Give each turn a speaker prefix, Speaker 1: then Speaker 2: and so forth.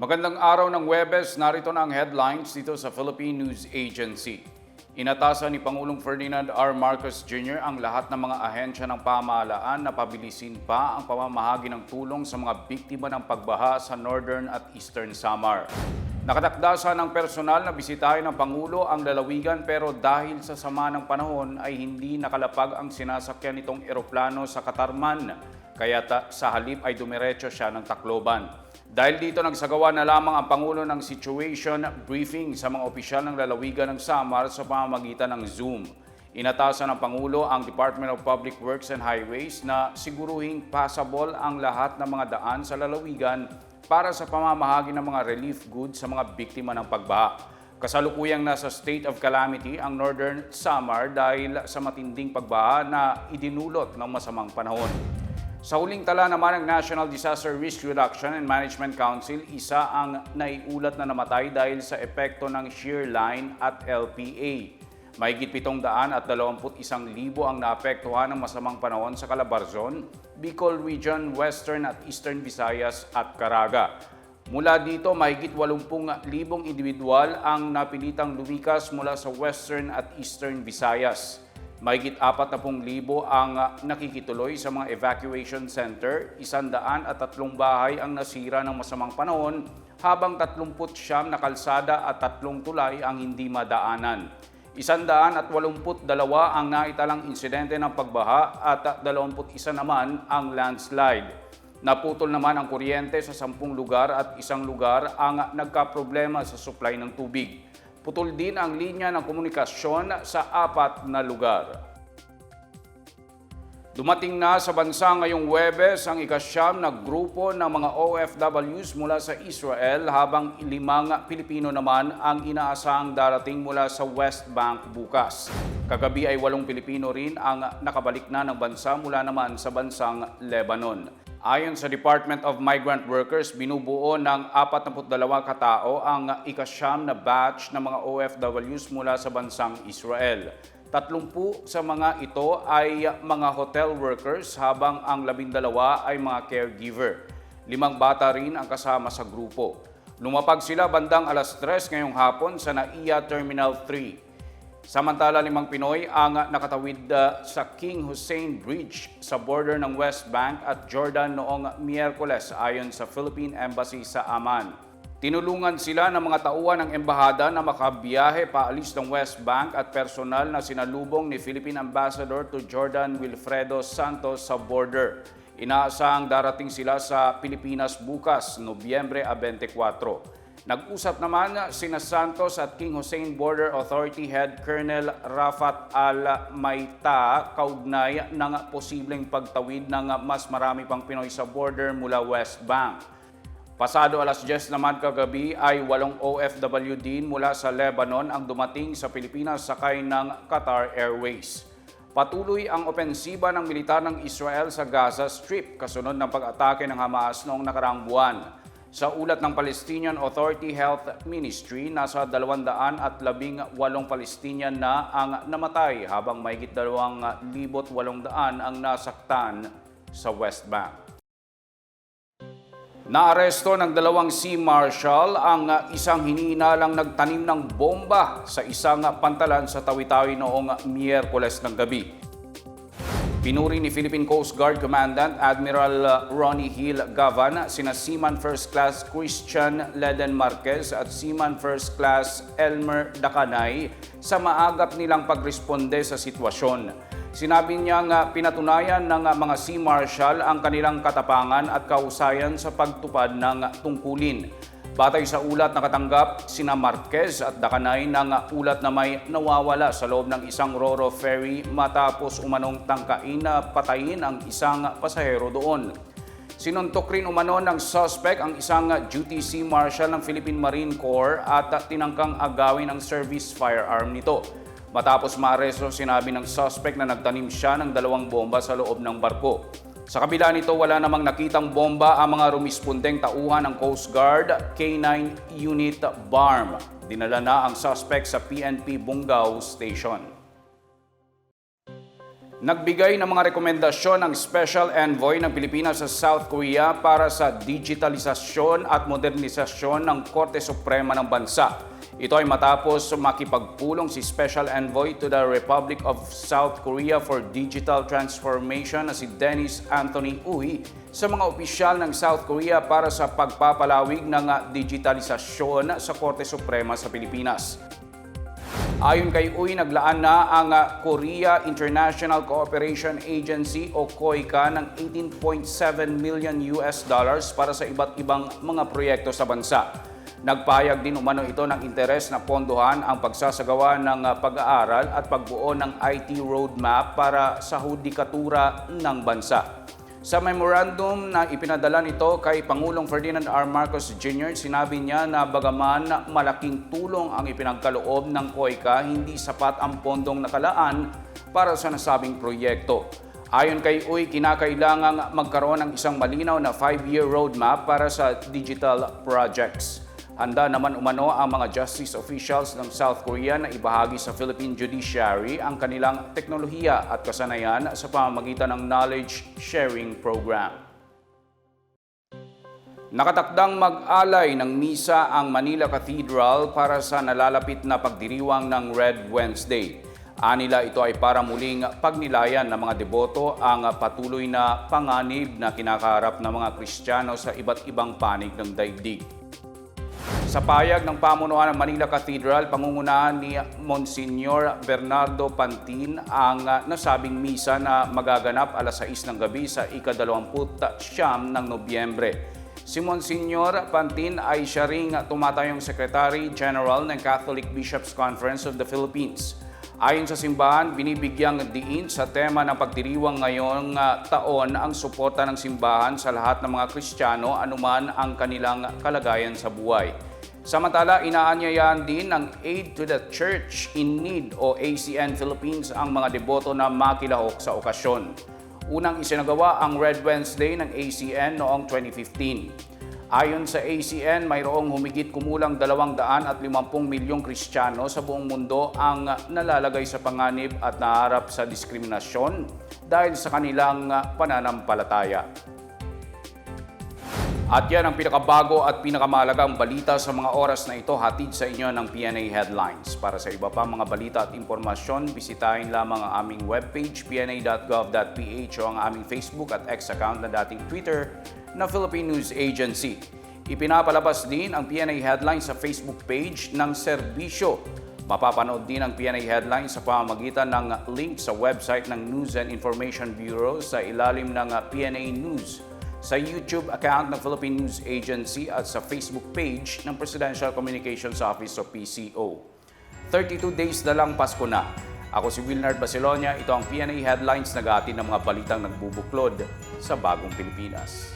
Speaker 1: Magandang araw ng Huwebes, narito na ang headlines dito sa Philippine News Agency. Inatasan ni Pangulong Ferdinand R. Marcos Jr. ang lahat ng mga ahensya ng pamahalaan na pabilisin pa ang pamamahagi ng tulong sa mga biktima ng pagbaha sa Northern at Eastern Samar. Nakatakdasan ng personal na bisitahin ng Pangulo ang lalawigan pero dahil sa sama ng panahon ay hindi nakalapag ang sinasakyan nitong eroplano sa Katarman, kaya sa halip ay dumiretso siya ng Tacloban. Dahil dito nagsagawa na lamang ang Pangulo ng situation briefing sa mga opisyal ng lalawigan ng Samar sa pamamagitan ng Zoom. Inatasan ng Pangulo ang Department of Public Works and Highways na siguruhing passable ang lahat ng mga daan sa lalawigan para sa pamamahagi ng mga relief goods sa mga biktima ng pagbaha. Kasalukuyang nasa state of calamity ang Northern Samar dahil sa matinding pagbaha na idinulot ng masamang panahon. Sa huling tala naman ng National Disaster Risk Reduction and Management Council, isa ang naiulat na namatay dahil sa epekto ng shear line at LPA. Mahigit 721,000 ang naapektuhan ng masamang panahon sa Calabarzon, Bicol Region, Western at Eastern Visayas at Caraga. Mula dito, mahigit 80,000 individual ang napilitang lumikas mula sa Western at Eastern Visayas. Mahigit 40,000 ang nakikituloy sa mga evacuation center, 103 bahay ang nasira ng masamang panahon, habang 39 na kalsada at 3 tulay ang hindi madaanan. 182 ang naitalang insidente ng pagbaha at 21 naman ang landslide. Naputol naman ang kuryente sa 10 lugar at isang lugar ang nagkaproblema sa supply ng tubig. Putol din ang linya ng komunikasyon sa 4 na lugar. Dumating na sa bansa ngayong Huwebes ang ika-9 na grupo ng mga OFWs mula sa Israel habang 5 Pilipino naman ang inaasahang darating mula sa West Bank bukas. Kagabi ay 8 Pilipino rin ang nakabalik na ng bansa mula naman sa bansang Lebanon. Ayon sa Department of Migrant Workers, binubuo ng 42 katao ang ika-9 na batch ng mga OFWs mula sa bansang Israel. 30 sa mga ito ay mga hotel workers habang ang 12 ay mga caregiver. 5 bata rin ang kasama sa grupo. Lumapag sila bandang 3:00 ngayong hapon sa NAIA Terminal 3. Samantala, 5 Pinoy ang nakatawid sa King Hussein Bridge sa border ng West Bank at Jordan noong Miyerkules ayon sa Philippine Embassy sa Amman. Tinulungan sila ng mga tauhan ng embahada na makabiyahe paalis ng West Bank at personal na sinalubong ni Philippine Ambassador to Jordan Wilfredo Santos sa border. Inaasahang darating sila sa Pilipinas bukas, Nobyembre 24. Nag-usap naman sina Santos at King Hussein Border Authority Head Colonel Rafat Al-Maita kaugnay ng posibleng pagtawid ng mas marami pang Pinoy sa border mula West Bank. Pasado 10:00 naman kagabi ay 8 OFW din mula sa Lebanon ang dumating sa Pilipinas sakay ng Qatar Airways. Patuloy ang opensiba ng militar ng Israel sa Gaza Strip kasunod ng pag-atake ng Hamas noong nakaraang buwan. Sa ulat ng Palestinian Authority Health Ministry, nasa 218 Palestinian na ang namatay habang mahigit 2,800 ang nasaktan sa West Bank. Naaresto ng 2 Sea Marshal ang isang hinihinalang nagtanim ng bomba sa isang pantalan sa Tawi-Tawi noong Miyerkules ng gabi. Pinuri ni Philippine Coast Guard Commandant Admiral Ronnie Hill Gavan sina Seaman First Class Christian Leden Marquez at Seaman First Class Elmer Dacanay sa maagap nilang pagresponde sa sitwasyon. Sinabi niyang pinatunayan ng mga Sea Marshal ang kanilang katapangan at kahusayan sa pagtupad ng tungkulin. Batay sa ulat na katanggap, sina Marquez at Dacanay ng ulat na may nawawala sa loob ng isang Ro-Ro ferry matapos umanong tangkain na patayin ang isang pasahero doon. Sinuntok rin umano ng suspect ang isang duty sea marshal ng Philippine Marine Corps at tinangkang agawin ang service firearm nito. Matapos maaresto, sinabi ng suspect na nagtanim siya ng 2 bomba sa loob ng barko. Sa kabila nito, wala namang nakitang bomba ang mga rumispondeng tauhan ng Coast Guard K9 Unit BARM. Dinala na ang suspect sa PNP Bungaw Station. Nagbigay ng mga rekomendasyon ang Special Envoy ng Pilipinas sa South Korea para sa digitalisasyon at modernisasyon ng Korte Suprema ng bansa. Ito ay matapos makipagpulong si Special Envoy to the Republic of South Korea for Digital Transformation na si Dennis Anthony Uy sa mga opisyal ng South Korea para sa pagpapalawig ng digitalisasyon sa Korte Suprema sa Pilipinas. Ayon kay Uy, naglaan na ang Korea International Cooperation Agency o KOICA ng $18.7 million para sa iba't ibang mga proyekto sa bansa. Nagpahayag din umano ito ng interes na pondohan ang pagsasagawa ng pag-aaral at pagbuo ng IT roadmap para sa hudikatura ng bansa. Sa memorandum na ipinadala nito kay Pangulong Ferdinand R. Marcos Jr., sinabi niya na bagaman malaking tulong ang ipinagkaloob ng KOICA, hindi sapat ang pondong nakalaan para sa nasabing proyekto. Ayon kay Uy, kinakailangang magkaroon ng isang malinaw na 5-year roadmap para sa digital projects. Handa naman umano ang mga justice officials ng South Korea na ibahagi sa Philippine Judiciary ang kanilang teknolohiya at kasanayan sa pamamagitan ng Knowledge Sharing Program. Nakatakdang mag-alay ng misa ang Manila Cathedral para sa nalalapit na pagdiriwang ng Red Wednesday. Anila ito ay para muling pagnilayan ng mga deboto ang patuloy na panganib na kinakaharap ng mga Kristiyano sa iba't ibang panig ng daigdig. Sa payag ng pamunuan ng Manila Cathedral, pangungunahan ni Monsignor Bernardo Pantin ang nasabing misa na magaganap alas 6 ng gabi sa ika-29 ng Nobyembre. Si Monsignor Pantin ay siya ring tumatayong Secretary General ng Catholic Bishops' Conference of the Philippines. Ayon sa simbahan, binibigyang diin sa tema ng pagdiriwang ngayong taon ang suporta ng simbahan sa lahat ng mga Kristiyano anuman ang kanilang kalagayan sa buhay. Samantala, inaanyayahan din ng Aid to the Church in Need o ACN Philippines ang mga deboto na makilahok sa okasyon. Unang isinagawa ang Red Wednesday ng ACN noong 2015. Ayon sa ACN, mayroong humigit kumulang 250 milyong Kristiyano sa buong mundo ang nalalagay sa panganib at naharap sa diskriminasyon dahil sa kanilang pananampalataya. At yan ang pinakabago at pinakamahalagang balita sa mga oras na ito, hatid sa inyo ng PNA Headlines. Para sa iba pa mga balita at impormasyon, bisitahin lamang ang aming webpage pna.gov.ph o ang aming Facebook at X account na dating Twitter na Philippine News Agency. Ipinapalabas din ang PNA Headlines sa Facebook page ng serbisyo. Mapapanood din ang PNA Headlines sa pamamagitan ng link sa website ng News and Information Bureau sa ilalim ng PNA News, sa YouTube account ng Philippine News Agency at sa Facebook page ng Presidential Communications Office o PCO. 32 days na lang Pasko na. Ako si Wilnard Basilonia, ito ang PNA Headlines, nag-aatid ng mga balitang nagbubuklod sa bagong Pilipinas.